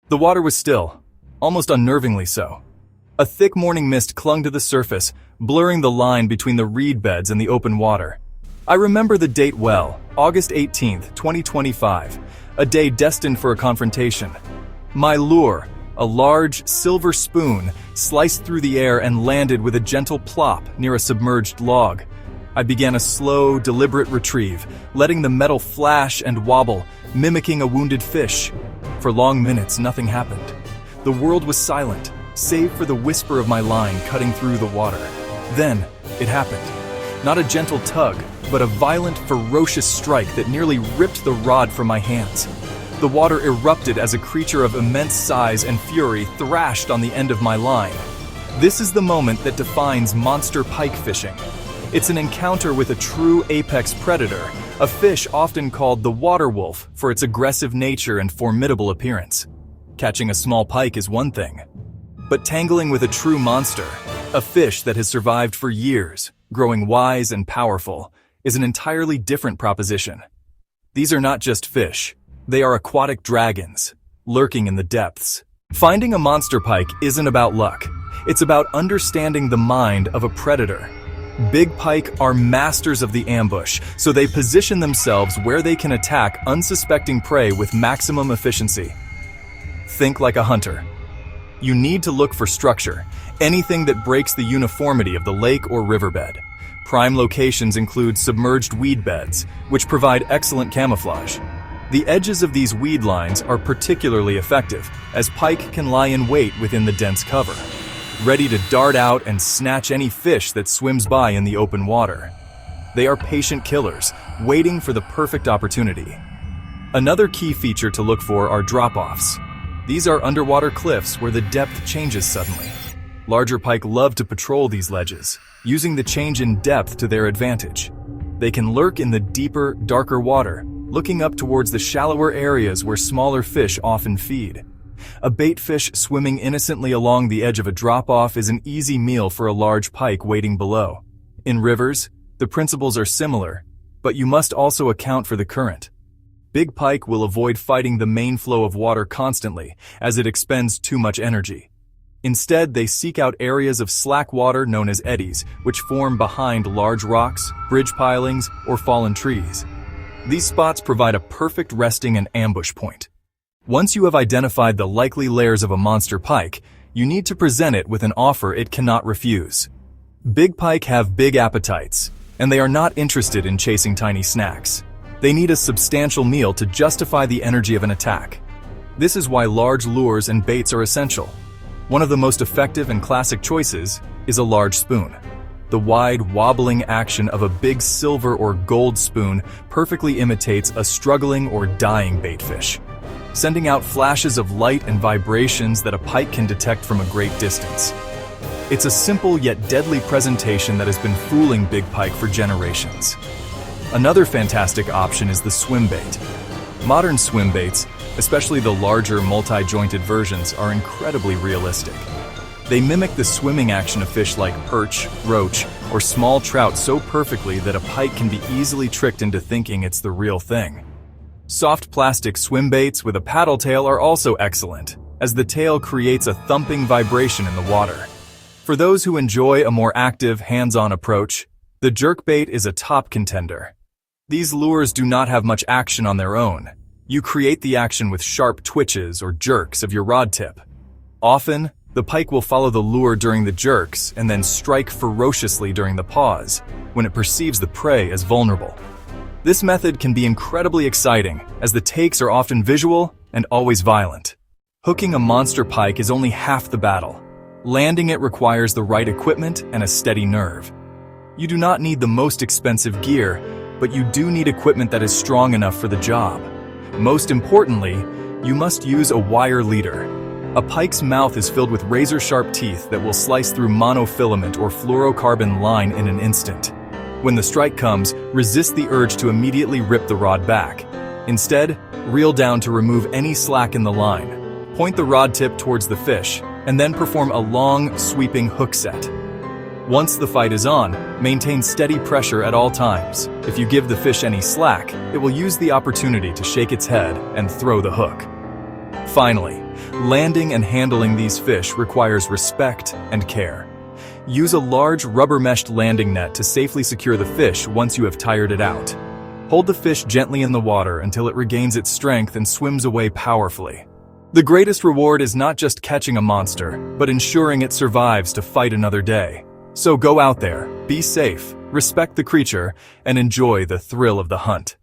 The water was still, almost unnervingly so. A thick morning mist clung to the surface, blurring the line between the reed beds and the open water. I remember the date well, August 18th, 2025, a day destined for a confrontation. My lure, a large silver spoon, sliced through the air and landed with a gentle plop near a submerged log. I began a slow, deliberate retrieve, letting the metal flash and wobble, mimicking a wounded fish. For long minutes, nothing happened. The world was silent, save for the whisper of my line cutting through the water. Then, it happened. Not a gentle tug, but a violent, ferocious strike that nearly ripped the rod from my hands. The water erupted as a creature of immense size and fury thrashed on the end of my line. This is the moment that defines monster pike fishing. It's an encounter with a true apex predator, a fish often called the water wolf for its aggressive nature and formidable appearance. Catching a small pike is one thing, but tangling with a true monster, a fish that has survived for years, growing wise and powerful, is an entirely different proposition. These are not just fish, they are aquatic dragons, lurking in the depths. Finding a monster pike isn't about luck, it's about understanding the mind of a predator. Big pike are masters of the ambush, so they position themselves where they can attack unsuspecting prey with maximum efficiency. Think like a hunter. You need to look for structure, anything that breaks the uniformity of the lake or riverbed. Prime locations include submerged weed beds, which provide excellent camouflage. The edges of these weed lines are particularly effective, as pike can lie in wait within the dense cover, ready to dart out and snatch any fish that swims by in the open water. They are patient killers, waiting for the perfect opportunity. Another key feature to look for are drop-offs. These are underwater cliffs where the depth changes suddenly. Larger pike love to patrol these ledges, using the change in depth to their advantage. They can lurk in the deeper, darker water, looking up towards the shallower areas where smaller fish often feed. A bait fish swimming innocently along the edge of a drop-off is an easy meal for a large pike waiting below. In rivers, the principles are similar, but you must also account for the current. Big pike will avoid fighting the main flow of water constantly, as it expends too much energy. Instead, they seek out areas of slack water known as eddies, which form behind large rocks, bridge pilings, or fallen trees. These spots provide a perfect resting and ambush point. Once you have identified the likely lairs of a monster pike, you need to present it with an offer it cannot refuse. Big pike have big appetites, and they are not interested in chasing tiny snacks. They need a substantial meal to justify the energy of an attack. This is why large lures and baits are essential. One of the most effective and classic choices is a large spoon. The wide, wobbling action of a big silver or gold spoon perfectly imitates a struggling or dying baitfish, sending out flashes of light and vibrations that a pike can detect from a great distance. It's a simple yet deadly presentation that has been fooling big pike for generations. Another fantastic option is the swim bait. Modern swim baits, especially the larger multi-jointed versions, are incredibly realistic. They mimic the swimming action of fish like perch, roach, or small trout so perfectly that a pike can be easily tricked into thinking it's the real thing. Soft plastic swim baits with a paddle tail are also excellent, as the tail creates a thumping vibration in the water. For those who enjoy a more active, hands-on approach, the jerkbait is a top contender. These lures do not have much action on their own. You create the action with sharp twitches or jerks of your rod tip. Often, the pike will follow the lure during the jerks and then strike ferociously during the pause, when it perceives the prey as vulnerable. This method can be incredibly exciting, as the takes are often visual and always violent. Hooking a monster pike is only half the battle. Landing it requires the right equipment and a steady nerve. You do not need the most expensive gear, but you do need equipment that is strong enough for the job. Most importantly, you must use a wire leader. A pike's mouth is filled with razor-sharp teeth that will slice through monofilament or fluorocarbon line in an instant. When the strike comes, resist the urge to immediately rip the rod back. Instead, reel down to remove any slack in the line. Point the rod tip towards the fish, and then perform a long, sweeping hook set. Once the fight is on, maintain steady pressure at all times. If you give the fish any slack, it will use the opportunity to shake its head and throw the hook. Finally, Landing and handling these fish requires respect and care. Use a large rubber-meshed landing net to safely secure the fish once you have tired it out. Hold the fish gently in the water until it regains its strength and swims away powerfully. The greatest reward is not just catching a monster, but ensuring it survives to fight another day. So go out there, be safe, respect the creature, and enjoy the thrill of the hunt.